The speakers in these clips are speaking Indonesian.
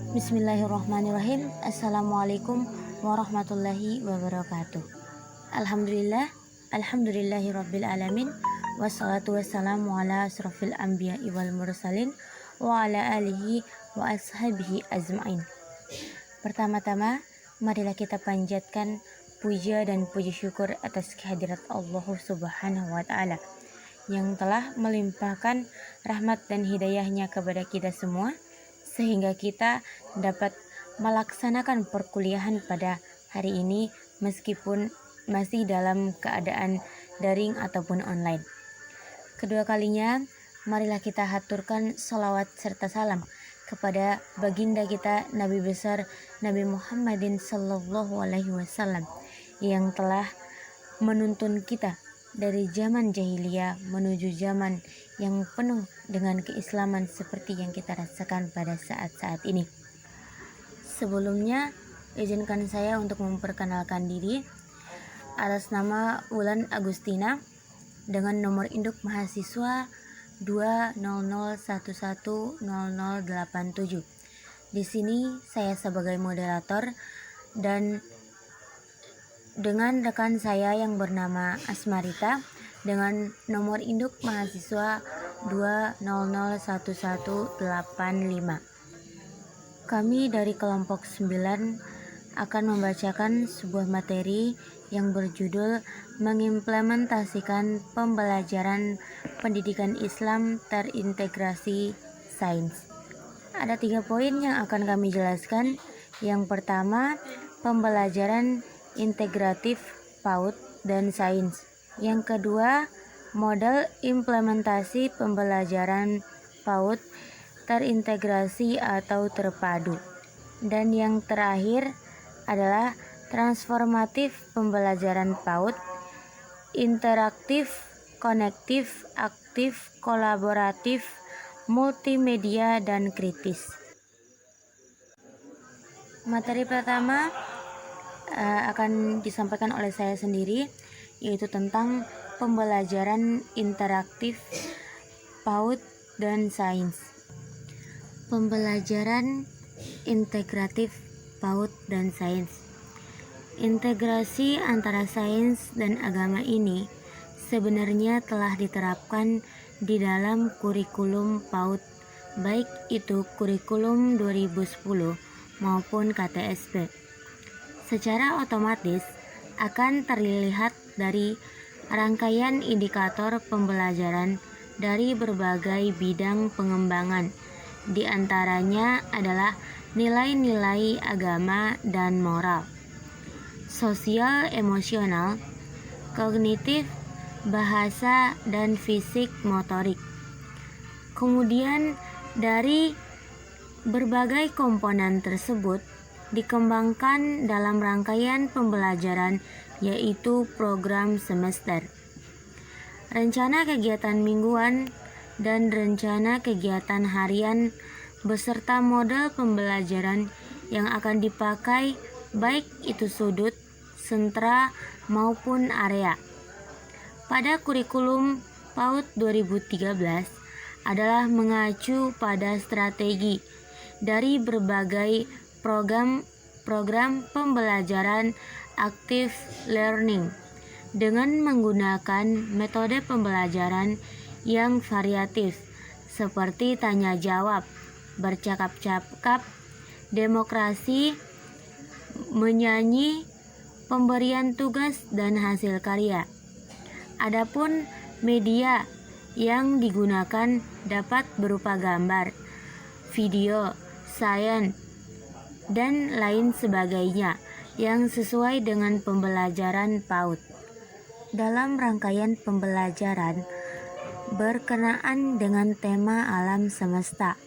Bismillahirrahmanirrahim. Assalamualaikum warahmatullahi wabarakatuh. Alhamdulillahi rabbil alamin. Wassalatu wassalamu ala asrafil anbiya'i wal mursalin wa ala alihi wa ashabihi ajma'in. Pertama-tama, marilah kita panjatkan puja dan puji syukur atas kehadirat Allah Subhanahu wa Ta'ala yang telah melimpahkan rahmat dan hidayahnya kepada kita semua, sehingga kita dapat melaksanakan perkuliahan pada hari ini meskipun masih dalam keadaan daring ataupun online. Kedua kalinya, marilah kita haturkan salawat serta salam kepada baginda kita Nabi besar Nabi Muhammadin sallallahu alaihi wasallam yang telah menuntun kita dari zaman jahiliyah menuju zaman yang penuh dengan keislaman seperti yang kita rasakan pada saat-saat ini. Sebelumnya, izinkan saya untuk memperkenalkan diri atas nama Wulan Agustina dengan nomor induk mahasiswa 200110087. Di sini saya sebagai moderator dan dengan rekan saya yang bernama Asmarita dengan nomor induk mahasiswa 2001185. Kami dari kelompok 9 akan membacakan sebuah materi yang berjudul mengimplementasikan pembelajaran pendidikan Islam terintegrasi sains. Ada 3 poin yang akan kami jelaskan. Yang pertama, pembelajaran integratif PAUD dan sains. Yang kedua, model implementasi pembelajaran PAUD terintegrasi atau terpadu. Dan yang terakhir adalah transformatif pembelajaran PAUD, interaktif, konektif, aktif, kolaboratif, multimedia, dan kritis. Materi pertama akan disampaikan oleh saya sendiri, yaitu tentang pembelajaran interaktif PAUD dan sains. Pembelajaran integratif PAUD dan sains. Integrasi antara sains dan agama ini sebenarnya telah diterapkan di dalam kurikulum PAUD, baik itu kurikulum 2010 maupun KTSP. Secara otomatis akan terlihat dari rangkaian indikator pembelajaran dari berbagai bidang pengembangan. Di antaranya adalah nilai-nilai agama dan moral, sosial emosional, kognitif, bahasa, dan fisik motorik. Kemudian dari berbagai komponen tersebut dikembangkan dalam rangkaian pembelajaran, yaitu program semester, rencana kegiatan mingguan, dan rencana kegiatan harian beserta model pembelajaran yang akan dipakai, baik itu sudut, sentra, maupun area. Pada kurikulum PAUD 2013 adalah mengacu pada strategi dari berbagai program pembelajaran active learning dengan menggunakan metode pembelajaran yang variatif seperti tanya jawab, bercakap-cakap, demokrasi, menyanyi, pemberian tugas, dan hasil karya. Adapun media yang digunakan dapat berupa gambar, video, sains, dan lain sebagainya yang sesuai dengan pembelajaran PAUD. Dalam rangkaian pembelajaran berkenaan dengan tema alam semesta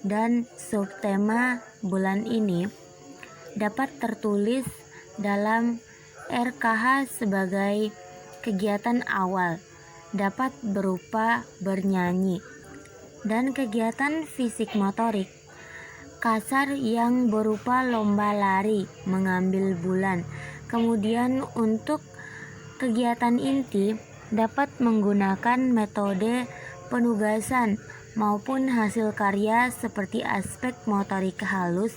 dan subtema bulan ini dapat tertulis dalam RKH sebagai kegiatan awal, dapat berupa bernyanyi, dan kegiatan fisik motorik kasar yang berupa lomba lari mengambil bulan. Kemudian untuk kegiatan inti dapat menggunakan metode penugasan maupun hasil karya seperti aspek motorik halus,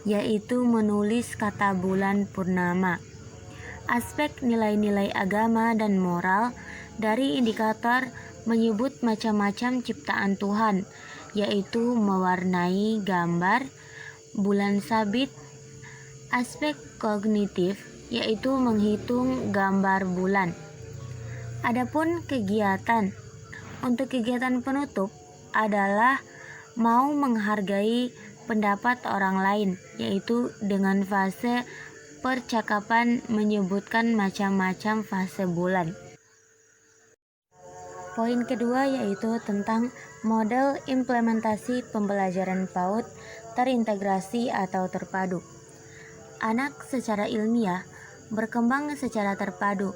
yaitu menulis kata bulan purnama. Aspek nilai-nilai agama dan moral dari indikator menyebut macam-macam ciptaan Tuhan, yaitu mewarnai gambar bulan sabit. Aspek kognitif yaitu menghitung gambar bulan. Adapun kegiatan, untuk kegiatan penutup adalah mau menghargai pendapat orang lain, yaitu dengan fase percakapan menyebutkan macam-macam fase bulan. Poin kedua yaitu tentang model implementasi pembelajaran PAUD terintegrasi atau terpadu. Anak secara ilmiah berkembang secara terpadu,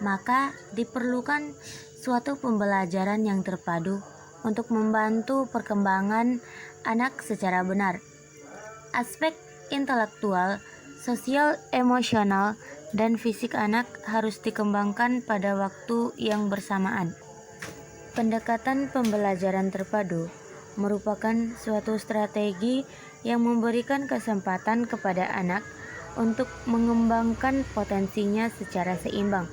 maka diperlukan suatu pembelajaran yang terpadu untuk membantu perkembangan anak secara benar. Aspek intelektual, sosial, emosional, dan fisik anak harus dikembangkan pada waktu yang bersamaan. Pendekatan pembelajaran terpadu merupakan suatu strategi yang memberikan kesempatan kepada anak untuk mengembangkan potensinya secara seimbang,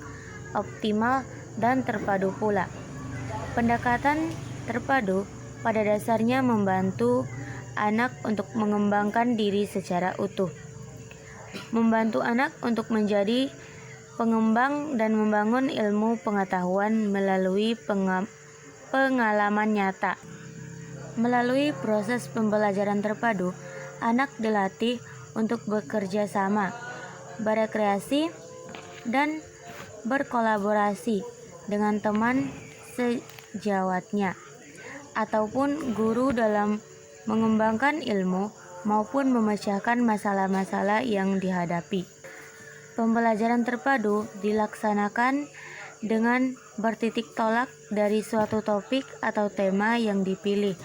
optimal, dan terpadu pula. Pendekatan terpadu pada dasarnya membantu anak untuk mengembangkan diri secara utuh, membantu anak untuk menjadi pengembang dan membangun ilmu pengetahuan melalui pengalaman nyata. Melalui proses pembelajaran terpadu, anak dilatih untuk bekerja sama, berekreasi, dan berkolaborasi dengan teman sejawatnya ataupun guru dalam mengembangkan ilmu maupun memecahkan masalah-masalah yang dihadapi. Pembelajaran terpadu dilaksanakan dengan bertitik tolak dari suatu topik atau tema yang dipilih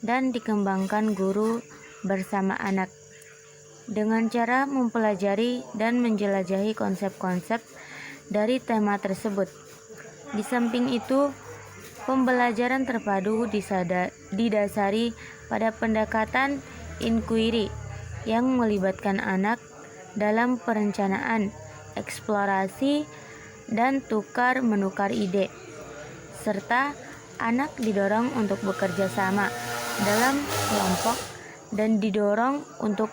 dan dikembangkan guru bersama anak dengan cara mempelajari dan menjelajahi konsep-konsep dari tema tersebut. Di samping itu, pembelajaran terpadu didasari pada pendekatan inquiry yang melibatkan anak dalam perencanaan, eksplorasi, dan tukar-menukar ide, serta anak didorong untuk bekerja sama dalam kelompok dan didorong untuk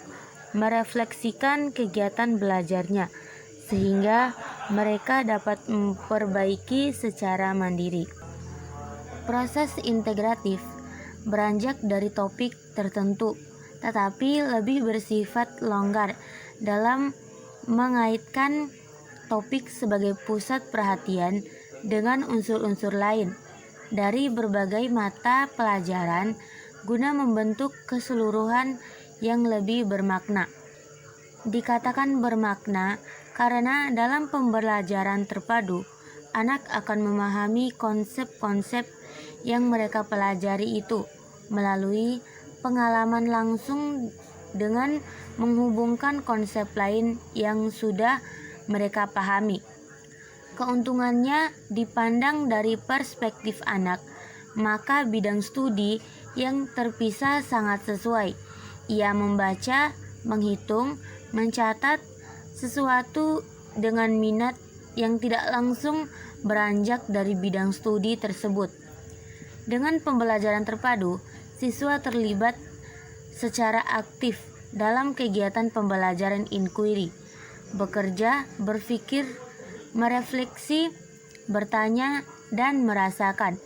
merefleksikan kegiatan belajarnya sehingga mereka dapat memperbaiki secara mandiri. Proses integratif beranjak dari topik tertentu, tetapi lebih bersifat longgar dalam mengaitkan topik sebagai pusat perhatian dengan unsur-unsur lain dari berbagai mata pelajaran guna membentuk keseluruhan yang lebih bermakna. Dikatakan bermakna karena dalam pembelajaran terpadu, anak akan memahami konsep-konsep yang mereka pelajari itu melalui pengalaman langsung dengan menghubungkan konsep lain yang sudah mereka pahami. Keuntungannya dipandang dari perspektif anak, maka bidang studi yang terpisah sangat sesuai. Ia membaca, menghitung, mencatat sesuatu dengan minat yang tidak langsung beranjak dari bidang studi tersebut. Dengan pembelajaran terpadu, siswa terlibat secara aktif dalam kegiatan pembelajaran inquiry, bekerja, berpikir, merefleksi, bertanya, dan merasakan.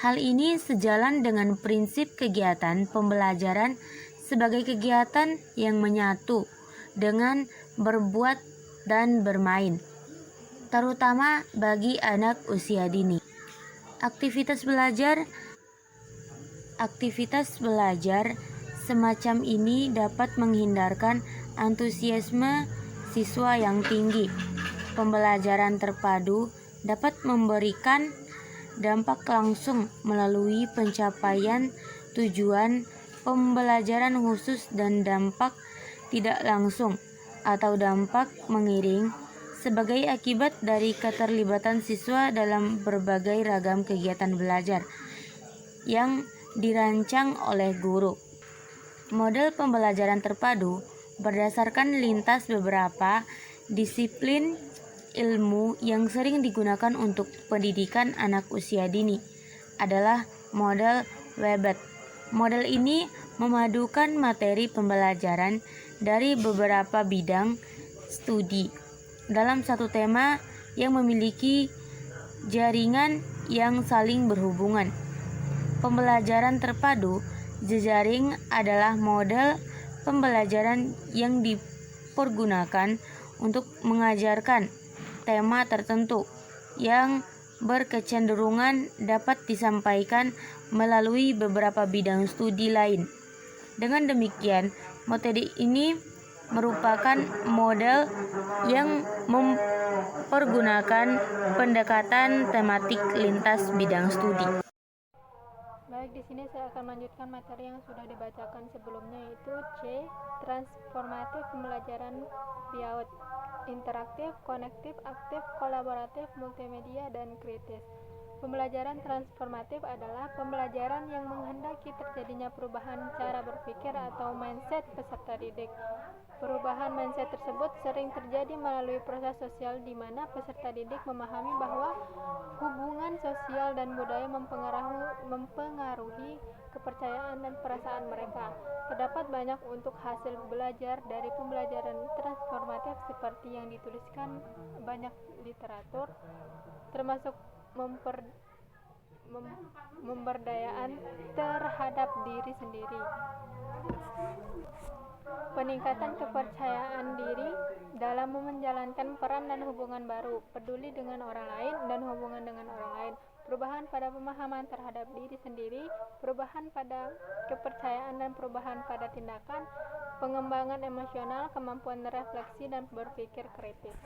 Hal ini sejalan dengan prinsip kegiatan pembelajaran sebagai kegiatan yang menyatu dengan berbuat dan bermain, terutama bagi anak usia dini. Aktivitas belajar semacam ini dapat menghindarkan antusiasme siswa yang tinggi. Pembelajaran terpadu dapat memberikan dampak langsung melalui pencapaian tujuan pembelajaran khusus dan dampak tidak langsung atau dampak mengiring sebagai akibat dari keterlibatan siswa dalam berbagai ragam kegiatan belajar yang dirancang oleh guru. Model pembelajaran terpadu berdasarkan lintas beberapa disiplin ilmu yang sering digunakan untuk pendidikan anak usia dini adalah model Webet. Model ini memadukan materi pembelajaran dari beberapa bidang studi dalam satu tema yang memiliki jaringan yang saling berhubungan. Pembelajaran terpadu jejaring adalah model pembelajaran yang dipergunakan untuk mengajarkan tema tertentu yang berkecenderungan dapat disampaikan melalui beberapa bidang studi lain. Dengan demikian, materi ini merupakan model yang mempergunakan pendekatan tematik lintas bidang studi. Baik, di sini saya akan melanjutkan materi yang sudah dibacakan sebelumnya, yaitu C. Transformatif pembelajaran PIAUD: interaktif, konektif, aktif, kolaboratif, multimedia, dan kritis. Pembelajaran transformatif adalah pembelajaran yang menghendaki terjadinya perubahan cara berpikir atau mindset peserta didik. Perubahan mindset tersebut sering terjadi melalui proses sosial di mana peserta didik memahami bahwa hubungan sosial dan budaya mempengaruhi kepercayaan dan perasaan mereka. Terdapat banyak untuk hasil belajar dari pembelajaran transformatif seperti yang dituliskan banyak literatur, termasuk pemberdayaan terhadap diri sendiri, peningkatan kepercayaan diri dalam menjalankan peran dan hubungan baru, peduli dengan orang lain dan hubungan dengan orang lain, perubahan pada pemahaman terhadap diri sendiri, perubahan pada kepercayaan dan perubahan pada tindakan, pengembangan emosional, kemampuan refleksi dan berpikir kritis.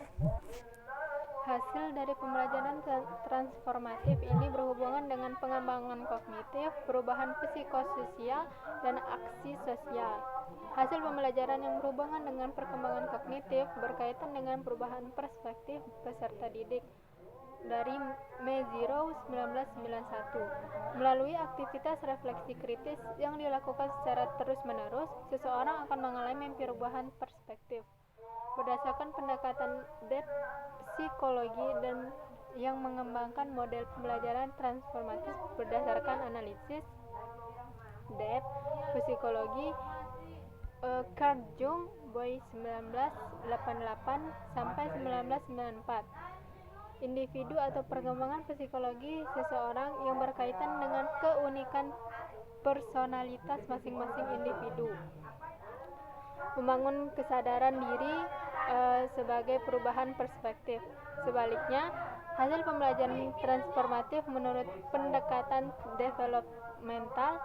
Hasil dari pembelajaran transformatif ini berhubungan dengan pengembangan kognitif, perubahan psikososial, dan aksi sosial. Hasil pembelajaran yang berhubungan dengan perkembangan kognitif berkaitan dengan perubahan perspektif peserta didik dari Meziro 1991. Melalui aktivitas refleksi kritis yang dilakukan secara terus-menerus, seseorang akan mengalami perubahan perspektif. Berdasarkan pendekatan depth psikologi dan yang mengembangkan model pembelajaran transformatif berdasarkan analisis depth psikologi, Carl Jung, Boy 1988 sampai 1994. Individu atau perkembangan psikologi seseorang yang berkaitan dengan keunikan personalitas masing-masing individu. Membangun kesadaran diri sebagai perubahan perspektif. Sebaliknya, hasil pembelajaran transformatif menurut pendekatan developmental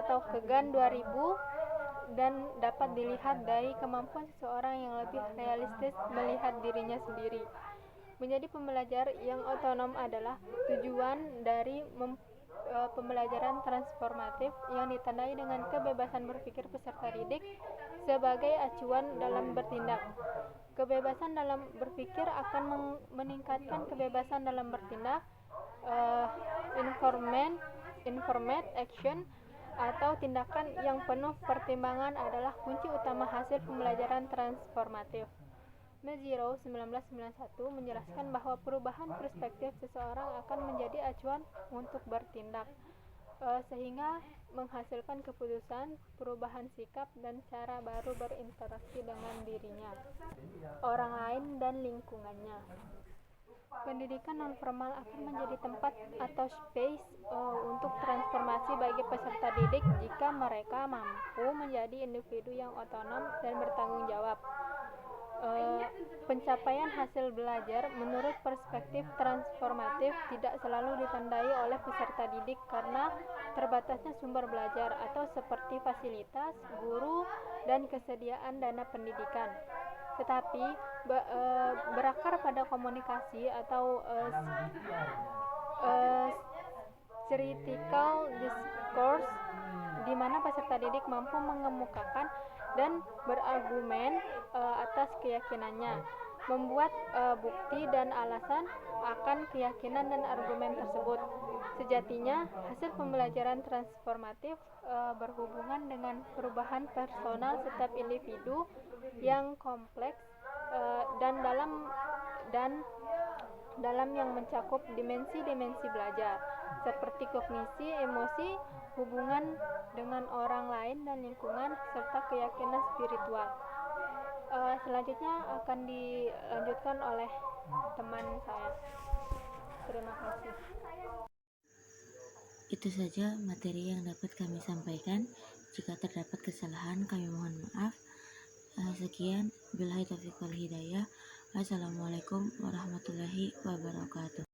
atau Kegan 2000 dan dapat dilihat dari kemampuan seseorang yang lebih realistis melihat dirinya sendiri. Menjadi pembelajar yang otonom adalah tujuan dari pembelajaran transformatif yang ditandai dengan kebebasan berpikir peserta didik sebagai acuan dalam bertindak. Kebebasan dalam berpikir akan meningkatkan kebebasan dalam bertindak. Informed action atau tindakan yang penuh pertimbangan adalah kunci utama hasil pembelajaran transformatif. Meziro 1991 menjelaskan bahwa perubahan perspektif seseorang akan menjadi acuan untuk bertindak, sehingga menghasilkan keputusan, perubahan sikap, dan cara baru berinteraksi dengan dirinya, orang lain, dan lingkungannya. Pendidikan nonformal akan menjadi tempat atau space untuk transformasi bagi peserta didik jika mereka mampu menjadi individu yang otonom dan bertanggung jawab. Pencapaian hasil belajar menurut perspektif transformatif tidak selalu ditandai oleh peserta didik karena terbatasnya sumber belajar atau seperti fasilitas, guru, dan kesediaan dana pendidikan. Tetapi berakar pada komunikasi atau critical discourse di mana peserta didik mampu mengemukakan dan berargumen atas keyakinannya. membuat bukti dan alasan akan keyakinan dan argumen tersebut. Sejatinya, hasil pembelajaran transformatif berhubungan dengan perubahan personal setiap individu yang kompleks dan dalam yang mencakup dimensi-dimensi belajar, seperti kognisi, emosi, hubungan dengan orang lain dan lingkungan, serta keyakinan spiritual. Selanjutnya akan dilanjutkan oleh teman saya. Terima kasih. Itu saja materi yang dapat kami sampaikan. Jika terdapat kesalahan, kami mohon maaf. Sekian, billahi taufiq wal hidayah. Wassalamualaikum warahmatullahi wabarakatuh.